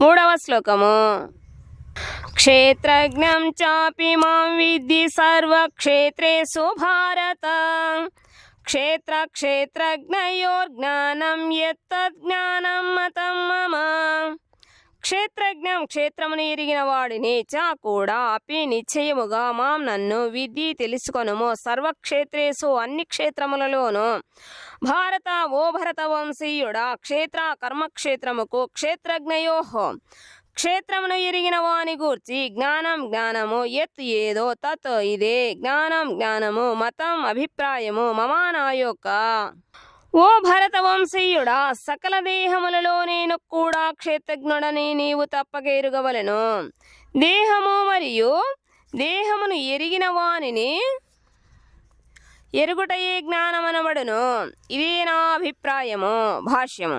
మూడవ శ్లోకము. క్షేత్రజ్ఞం చాపి మాం విద్ధి సర్వక్షేత్రేషు భారత క్షేత్రజ్ఞయోర్జ్ఞానం యత్తజ్ఞానం మతం మమ. క్షేత్రజ్ఞం క్షేత్రమును ఎరిగిన వాడిని చా కూడా అపి నిశ్చయముగా మాం నన్ను విధి తెలుసుకొనుము సర్వక్షేత్రేషు అన్ని క్షేత్రములలోను భారత ఓ భరత వంశీయుడా క్షేత్ర కర్మక్షేత్రముకు క్షేత్రజ్ఞయోహో క్షేత్రమును ఎరిగిన వాని గూర్చి జ్ఞానము ఎత్ ఏదో తత్ ఇదే జ్ఞానము మతం అభిప్రాయము మమా నా యొక్క. ఓ భరత వంశీయుడా సకల దేహములలో నేను కూడా క్షేత్రజ్ఞుడని నీవు తప్పక ఎరుగవలెను. దేహము మరియు దేహమును ఎరిగిన వానిని ఎరుగుటయే జ్ఞానమనబడును. ఇదే నా అభిప్రాయము. భాష్యము.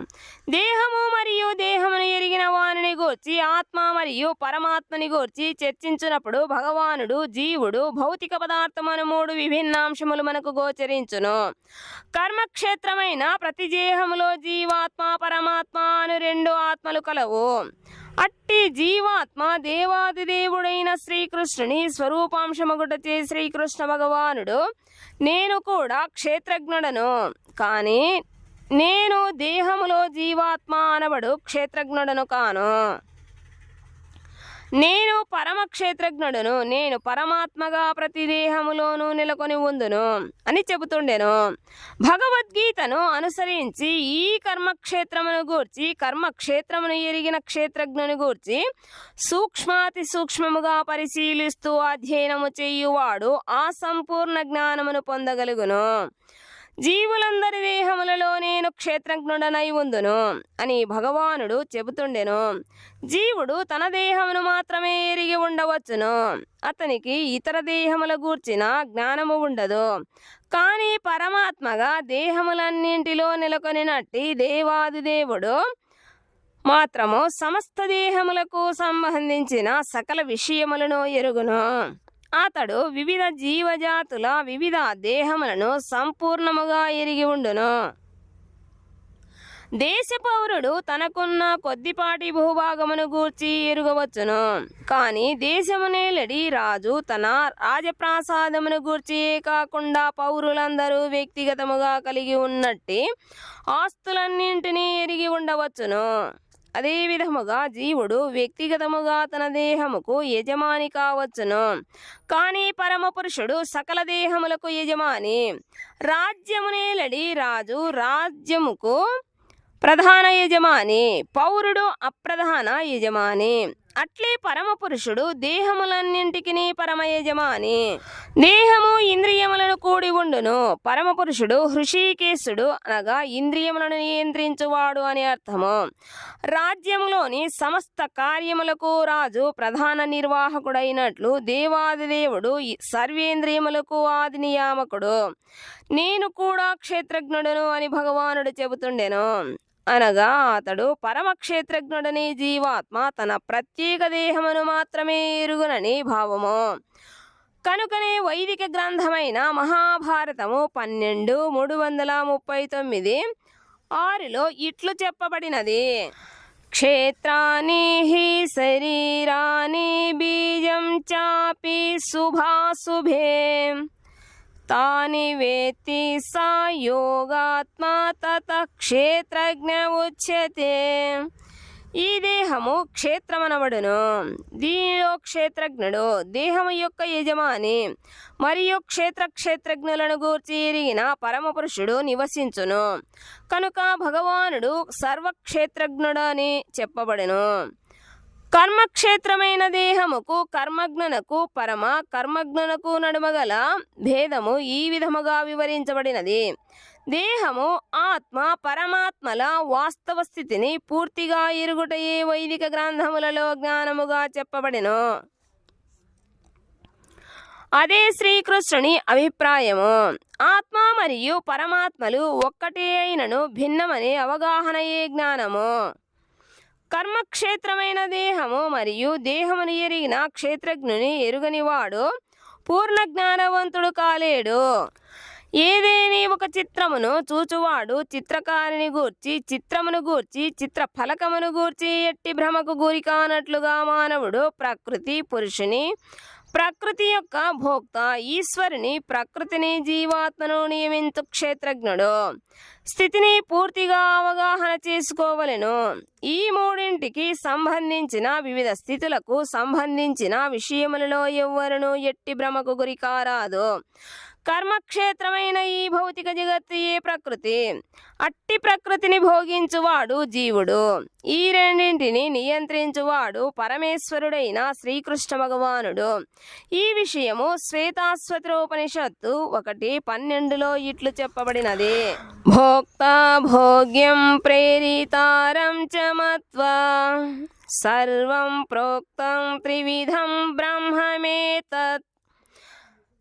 దేహము మరియు దేహమును ఎరిగిన వానిని గూర్చి ఆత్మ మరియు పరమాత్మని గూర్చి చర్చించినప్పుడు భగవానుడు జీవుడు భౌతిక పదార్థమను మూడు విభిన్నాంశములు మనకు గోచరించును. కర్మక్షేత్రమైన ప్రతి దేహములో జీవాత్మ పరమాత్మ అను రెండు ఆత్మలు కలవు. అట్టి జీవాత్మ దేవాదిదేవుడైన శ్రీకృష్ణుని స్వరూపాంశమగుటచే శ్రీకృష్ణ భగవానుడు నేను కూడా క్షేత్రజ్ఞుడను కానీ నేను దేహములో జీవాత్మ అనబడు క్షేత్రజ్ఞుడను కాను. నేను పరమ క్షేత్రజ్ఞుడను నేను పరమాత్మగా ప్రతి దేహములోనూ నెలకొని ఉందును అని చెబుతుండెను. భగవద్గీతను అనుసరించి ఈ కర్మక్షేత్రమును గూర్చి కర్మక్షేత్రమును ఎరిగిన క్షేత్రజ్ఞుని గూర్చి సూక్ష్మాతి సూక్ష్మముగా పరిశీలిస్తూ అధ్యయనము చేయువాడు ఆ సంపూర్ణ జ్ఞానమును పొందగలుగును. జీవులందరి దేహములలో నేను క్షేత్రజ్ఞుడనై ఉందును అని భగవానుడు చెబుతుండెను. జీవుడు తన దేహమును మాత్రమే ఎరిగి ఉండవచ్చును. అతనికి ఇతర దేహముల గూర్చిన జ్ఞానము ఉండదు. కానీ పరమాత్మగా దేహములన్నింటిలో నెలకొనినట్టి దేవాదిదేవుడు మాత్రము సమస్త దేహములకు సంబంధించిన సకల విషయములను ఎరుగును. అతడు వివిధ జీవజాతుల వివిధ దేహములను సంపూర్ణముగా ఎరిగి ఉండును. దేశ పౌరుడు తనకున్న కొద్దిపాటి భూభాగమును గూర్చి ఎరుగవచ్చును. కానీ దేశమునేలడి రాజు తన రాజప్రాసాదమును గూర్చి కాకుండా పౌరులందరూ వ్యక్తిగతముగా కలిగి ఉన్నట్టి ఆస్తులన్నింటినీ ఎరిగి ఉండవచ్చును. అదే విధముగా జీవుడు వ్యక్తిగతముగా తన దేహముకు యజమాని కావచ్చును. కానీ పరమపురుషుడు సకల దేహములకు యజమాని. రాజ్యమునేలడి రాజు రాజ్యముకు ప్రధాన యజమాని, పౌరుడు అప్రధాన యజమాని. అట్లే పరమపురుషుడు దేహములన్నింటికి పరమ యజమాని. దేహము ఇంద్రియములను కూడి ఉండును. పరమపురుషుడు హృషికేశుడు అనగా ఇంద్రియములను నియంత్రించువాడు అని అర్థము. రాజ్యములోని సమస్త కార్యములకు రాజు ప్రధాన నిర్వాహకుడైనట్లు దేవాదిదేవుడు సర్వేంద్రియములకు ఆది నియామకుడు. నేను కూడా క్షేత్రజ్ఞుడను అని భగవానుడు చెబుతుండెను. అనగా అతడు పరమక్షేత్రజ్ఞుడని జీవాత్మ తన ప్రత్యేక దేహమును మాత్రమే ఎరుగునని భావము. కనుకనే వైదిక గ్రంథమైన మహాభారతము 12:339 ఇట్లు చెప్పబడినది. క్షేత్రాని హి శరీరాని బీజం చాపి శుభాశుభే తాని వేత్తి సా యోగాత్మా తత క్షేత్రజ్ఞ ఉచ్యతే. ఈ దేహము క్షేత్రమనబడును. దీనిలో క్షేత్రజ్ఞుడు దేహము యొక్క యజమాని మరియు క్షేత్రజ్ఞులను గూర్చి ఎరిగిన పరమపురుషుడు నివసించును. కనుక భగవానుడు సర్వక్షేత్రజ్ఞుడని చెప్పబడెను. కర్మక్షేత్రమైన దేహముకు కర్మజ్ఞనకు పరమ కర్మజ్ఞనకు నడుమగల భేదము ఈ విధముగా వివరించబడినది. దేహము ఆత్మ పరమాత్మల వాస్తవ స్థితిని పూర్తిగా ఎరుగుటయే వైదిక గ్రంథములలో జ్ఞానముగా చెప్పబడెను. అదే శ్రీకృష్ణుని అభిప్రాయము. ఆత్మ మరియు పరమాత్మలు ఒక్కటే అయినను భిన్నమనే అవగాహనయే జ్ఞానము. కర్మక్షేత్రమైన దేహము మరియు దేహమును ఎరిగిన క్షేత్రజ్ఞుని ఎరుగనివాడు పూర్ణ జ్ఞానవంతుడు కాలేడు. ఏదేని ఒక చిత్రమును చూచువాడు చిత్రకారిని గూర్చి చిత్రమును గూర్చి చిత్ర ఫలకమును గూర్చి ఎట్టి భ్రమకు గురి కానట్లుగా మానవుడు ప్రకృతి పురుషుని ప్రకృతి యొక్క భోక్త ఈశ్వరుని ప్రకృతిని జీవాత్మను నియమించు క్షేత్రజ్ఞుడు స్థితిని పూర్తిగా అవగాహన చేసుకోవలెను. ఈ మూడింటికి సంబంధించిన వివిధ స్థితులకు సంబంధించిన విషయములలో ఎవ్వరును ఎట్టి భ్రమకు గురి కారాదు. కర్మక్షేత్రమైన ఈ భౌతిక జగత్తు ఏ ప్రకృతి, అట్టి ప్రకృతిని భోగించువాడు జీవుడు. ఈ రెండింటిని నియంత్రించువాడు పరమేశ్వరుడైన శ్రీకృష్ణ భగవానుడు. ఈ విషయము శ్వేతాశ్వతరోపనిషత్తు 1:12 ఇట్లు చెప్పబడినది. భోక్త భోగ్యం ప్రేరితారం చ మత్వా సర్వం ప్రోక్తం త్రివిధం బ్రహ్మమేతత్.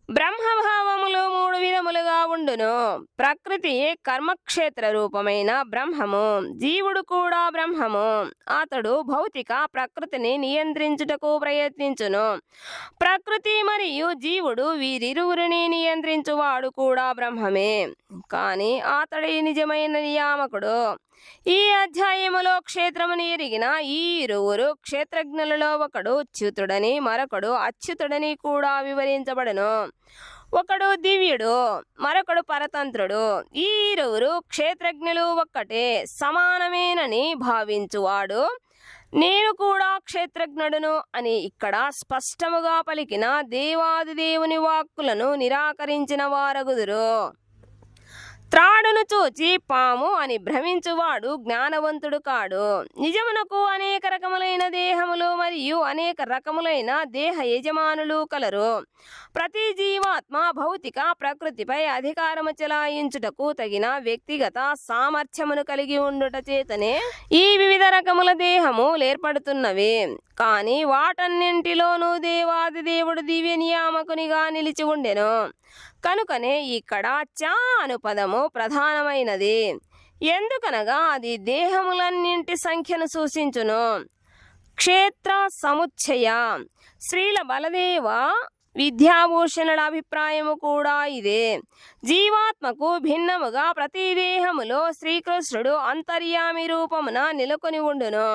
బ్రహ్మభావములు 3 విధములుగా ఉండును. ప్రకృతి కర్మక్షేత్ర రూపమైన బ్రహ్మము, జీవుడు కూడా బ్రహ్మము. అతడు భౌతిక ప్రకృతిని నియంత్రించుటకు ప్రయత్నించును. ప్రకృతి మరియు జీవుడు వీరిరువురిని నియంత్రించువాడు కూడా బ్రహ్మమే, కానీ అతడి నిజమైన నియామకుడు. ఈ అధ్యాయములో క్షేత్రముని ఎరిగిన ఈ ఇరువురు క్షేత్రజ్ఞులలో ఒకడు చ్యుతుడని మరొకడు అచ్యుతుడని కూడా వివరించబడును. ఒకడు దివ్యుడు, మరొకడు పరతంత్రుడు. ఈ ఇరువురు క్షేత్రజ్ఞులు ఒక్కటే, సమానమేనని భావించువాడు నేను కూడా క్షేత్రజ్ఞుడును అని ఇక్కడ స్పష్టముగా పలికిన దేవాదిదేవుని వాక్కులను నిరాకరించిన వారగుదురు. త్రాడును చూచి పాము అని భ్రమించువాడు జ్ఞానవంతుడు కాడు. నిజమునకు అనేక రకములైన దేహములు మరియు అనేక రకములైన దేహ యజమానులు కలరు. ప్రతి జీవాత్మ భౌతిక ప్రకృతిపై అధికారము చెలాయించుటకు తగిన వ్యక్తిగత సామర్థ్యమును కలిగి ఉండుట చేతనే ఈ వివిధ రకముల దేహములు ఏర్పడుతున్నవి. కానీ వాటన్నింటిలోనూ దేవాది దేవుడు దివ్య నియామకునిగా నిలిచి ఉండెను. కనుకనే ఇక్కడ చ అను పదము ప్రధానమైనది. ఎందుకనగా అది దేహములన్నింటి సంఖ్యను సూచించును. క్షేత్ర సముచ్చయ శ్రీల బలదేవ విద్యాభూషణుల అభిప్రాయము కూడా ఇదే. జీవాత్మకు భిన్నముగా ప్రతి దేహములో శ్రీకృష్ణుడు అంతర్యామి రూపమున నెలకొని ఉండును.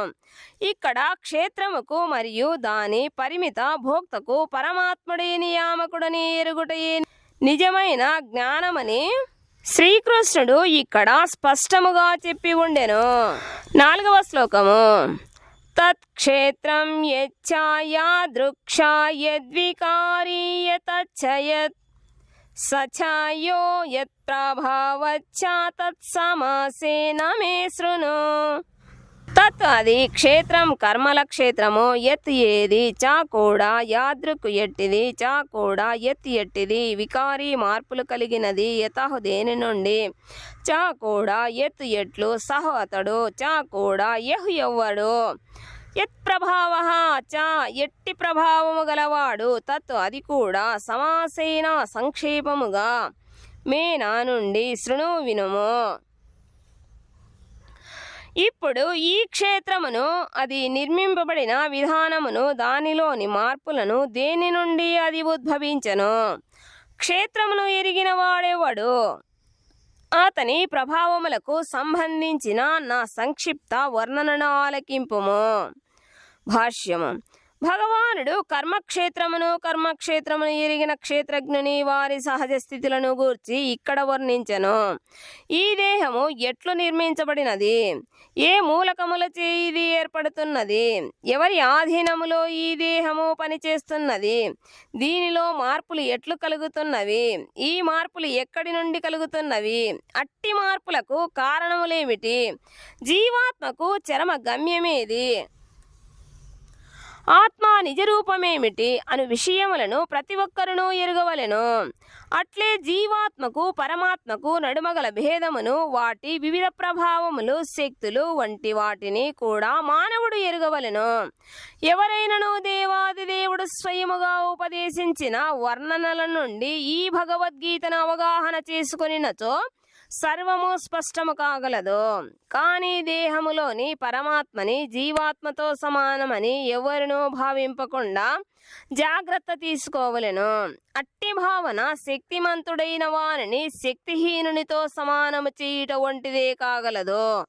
ఇక్కడ క్షేత్రముకు మరియు దాని పరిమిత భోక్తకు పరమాత్ముడే నియామకుడని ఎరుగుటయే నిజమైన జ్ఞానమని శ్రీకృష్ణుడు ఇక్కడ స్పష్టముగా చెప్పి ఉండెను. 4వ శ్లోకము. తత్క్షేత్రం యచ్ఛాయాదృక్షా యద్వికారీ యతచ్చయత్ సఛాయో యత్ప్రభావచ్చ తత్సమాసేన మే శృణు. తత్ అది క్షేత్రం కర్మల క్షేత్రము. యత్ ఏది, చా కూడా, యాదృక్ ఎట్టిది, చా కూడా, యత్ ఎట్టిది, వికారి మార్పులు కలిగినది, యతహు దేని నుండి, చా కూడా, యత్ ఎట్లు, సహు అతడు, చా కూడా, యహు ఎవ్వడు, యత్ ప్రభావ చా ఎట్టి ప్రభావము గలవాడు, తత్ అది కూడా, సమాసేన సంక్షేపముగా, మే నా నుండి, శృణు వినుము. ఇప్పుడు ఈ క్షేత్రమును, అది నిర్మింపబడిన విధానమును, దానిలోని మార్పులను, దేని నుండి అది ఉద్భవించను, క్షేత్రమును ఎరిగిన వాడెవడు, అతని ప్రభావములకు సంబంధించిన నా సంక్షిప్త వర్ణనను ఆలకింపుము. భాష్యము. భగవానుడు కర్మక్షేత్రమును ఎరిగిన క్షేత్రజ్ఞుని వారి సహజ స్థితులను గూర్చి ఇక్కడ వర్ణించెను. ఈ దేహము ఎట్లు నిర్మించబడినది, ఏ మూలకములచే ఇది ఏర్పడుతున్నది, ఎవరి ఆధీనములో ఈ దేహము పనిచేస్తున్నది, దీనిలో మార్పులు ఎట్లు కలుగుతున్నవి, ఈ మార్పులు ఎక్కడి నుండి కలుగుతున్నవి, అట్టి మార్పులకు కారణములేమిటి, జీవాత్మకు చరమ గమ్యమేది, ఆత్మ నిజరూపమేమిటి అను విషయములను ప్రతి ఒక్కరును ఎరుగవలెను. అట్లే జీవాత్మకు పరమాత్మకు నడుమగల భేదమును, వాటి వివిధ ప్రభావములు, శక్తులు వంటి వాటిని కూడా మానవుడు ఎరుగవలెను. ఎవరైనను దేవాది దేవుడు స్వయముగా ఉపదేశించిన వర్ణనల నుండి ఈ భగవద్గీతను అవగాహన చేసుకొనినచో సర్వము స్పష్టము కాగలదు. కానీ దేహములోని పరమాత్మని జీవాత్మతో సమానమని ఎవరునూ భావింపకుండా జాగ్రత్త తీసుకోవలెను. అట్టి భావన శక్తిమంతుడైన వారిని శక్తిహీనునితో సమానము చేయుట వంటిదే కాగలదు.